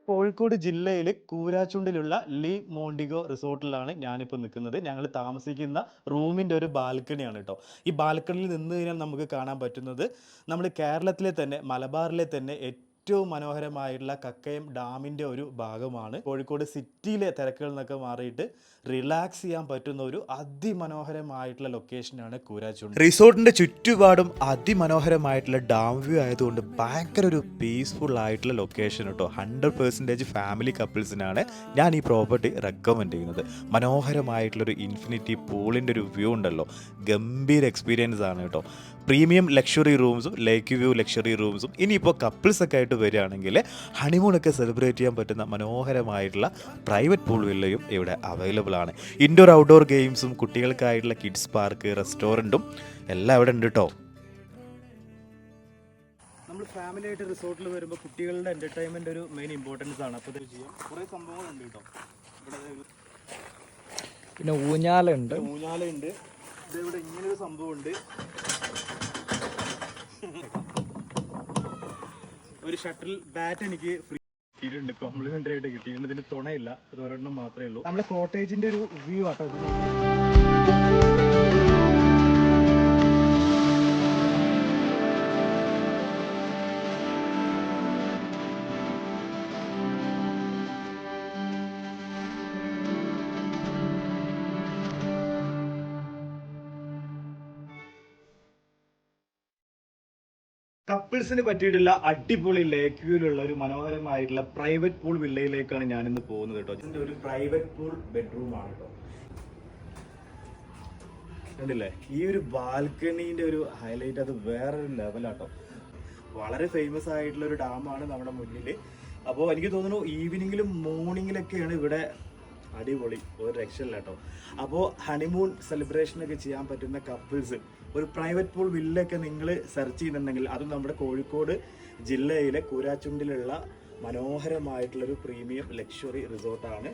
കോഴിക്കോട് ജില്ലയിൽ കൂരാച്ചുണ്ടിലുള്ള ലീ മോണ്ടിഗോ റിസോർട്ടിലാണ് ഞാനിപ്പോൾ നിൽക്കുന്നത്. ഞങ്ങൾ താമസിക്കുന്ന റൂമിൻ്റെ ഒരു ബാൽക്കണിയാണ് കേട്ടോ. ഈ ബാൽക്കണിയിൽ നിന്ന് കഴിഞ്ഞാൽ നമുക്ക് കാണാൻ പറ്റുന്നത് നമ്മൾ കേരളത്തിലെ തന്നെ മലബാറിലെ തന്നെ ഏറ്റവും മനോഹരമായിട്ടുള്ള കക്കയം ഡാമിൻ്റെ ഒരു ഭാഗമാണ്. കോഴിക്കോട് സിറ്റിയിലെ തിരക്കുകളിൽ നിന്നൊക്കെ മാറിയിട്ട് റിലാക്സ് ചെയ്യാൻ പറ്റുന്ന ഒരു അതിമനോഹരമായിട്ടുള്ള ലൊക്കേഷനാണ് കൂരാച്ചുണ്ട്. റിസോർട്ടിൻ്റെ ചുറ്റുപാടും അതിമനോഹരമായിട്ടുള്ള ഡാം വ്യൂ ആയതുകൊണ്ട് ഭയങ്കര ഒരു പീസ്ഫുൾ ആയിട്ടുള്ള ലൊക്കേഷൻ കേട്ടോ. 100% ഫാമിലി കപ്പിൾസിനാണ് ഞാൻ ഈ പ്രോപ്പർട്ടി റെക്കമെൻഡ് ചെയ്യുന്നത്. മനോഹരമായിട്ടുള്ളൊരു ഇൻഫിനിറ്റി പൂളിൻ്റെ ഒരു വ്യൂ ഉണ്ടല്ലോ, ഗംഭീര എക്സ്പീരിയൻസ് ആണ് കേട്ടോ. പ്രീമിയം ലക്ഷറി റൂംസും ലേക്ക് വ്യൂ ലക്ഷറി റൂംസും ഇനിയിപ്പോൾ കപ്പിൾസൊക്കെ ആയിട്ട് വരികയാണെങ്കിൽ ഹണിമൂണൊക്കെ സെലിബ്രേറ്റ് ചെയ്യാൻ പറ്റുന്ന മനോഹരമായിട്ടുള്ള പ്രൈവറ്റ് പൂൾ വില്ലയും ഇവിടെ അവൈലബിൾ ആണ്. ഇൻഡോർ ഔട്ട്ഡോർ ഗെയിംസും കുട്ടികൾക്കായിട്ടുള്ള കിഡ്സ് പാർക്ക്, റെസ്റ്റോറൻറ്റും എല്ലാം ഇവിടെ ഉണ്ട് കേട്ടോ. നമ്മൾ ഫാമിലി ആയിട്ട് റിസോർട്ടിൽ വരുമ്പോൾ കുട്ടികളുടെ എൻ്റർടൈൻമെൻ്റ് ഒരു മെയിൻ ഇമ്പോർട്ടൻസ് ആണ്. അപ്പോൾ ഇത് ചെയ്യാം കുറേ സംഭവങ്ങളുണ്ട് കേട്ടോ. ഇവിടെ പിന്നെ ഊഞ്ഞാലുണ്ട്. ഇതിവിടെ ഇങ്ങനൊരു സംഭവമുണ്ട്. ഒരു ഷട്ടിൽ ബാറ്റ് എനിക്ക് ഫ്രീ കിട്ടിയിട്ടുണ്ട്, കോംപ്ലിമെൻ്ററി ആയിട്ട് കിട്ടിയിട്ടുണ്ട്. ഇതിന് തുണയില്ല, ഇത് ഒരെണ്ണം മാത്രമേ ഉള്ളൂ. നമ്മളെ കോട്ടേജിൻ്റെ ഒരു വ്യൂ ആട്ടോ. കപ്പിൾസിന് പറ്റിയിട്ടുള്ള അടിപൊളി ലേക്ക് വ്യൂലുള്ള ഒരു മനോഹരമായിട്ടുള്ള പ്രൈവറ്റ് പൂൾ വില്ലയിലേക്കാണ് ഞാനിന്ന് പോകുന്നത് കേട്ടോ. ഇതിന്റെ ഒരു പ്രൈവറ്റ് പൂൾ ബെഡ്റൂം ആണ് കേട്ടോ. കണ്ടില്ലേ, ഈ ഒരു ബാൽക്കണീന്റെ ഒരു ഹൈലൈറ്റ് അത് വേറൊരു ലെവലാട്ടോ. വളരെ ഫേമസ് ആയിട്ടുള്ള ഒരു ഡാമാണ് നമ്മുടെ മുന്നിൽ. അപ്പോൾ എനിക്ക് തോന്നുന്നു ഈവനിങ്ങിലും മോർണിംഗിലൊക്കെയാണ് ഇവിടെ അടിപൊളി, ഒരു രക്ഷയില്ല കേട്ടോ. അപ്പോൾ ഹണിമൂൺ സെലിബ്രേഷനൊക്കെ ചെയ്യാൻ പറ്റുന്ന കപ്പിൾസ് ഒരു പ്രൈവറ്റ് പൂൾ വില്ലൊക്കെ നിങ്ങൾ സെർച്ച് ചെയ്യുന്നുണ്ടെങ്കിൽ അതും നമ്മുടെ കോഴിക്കോട് ജില്ലയിലെ കൂരാച്ചുണ്ടിലുള്ള മനോഹരമായിട്ടുള്ളൊരു പ്രീമിയം ലക്ഷറി റിസോർട്ടാണ്.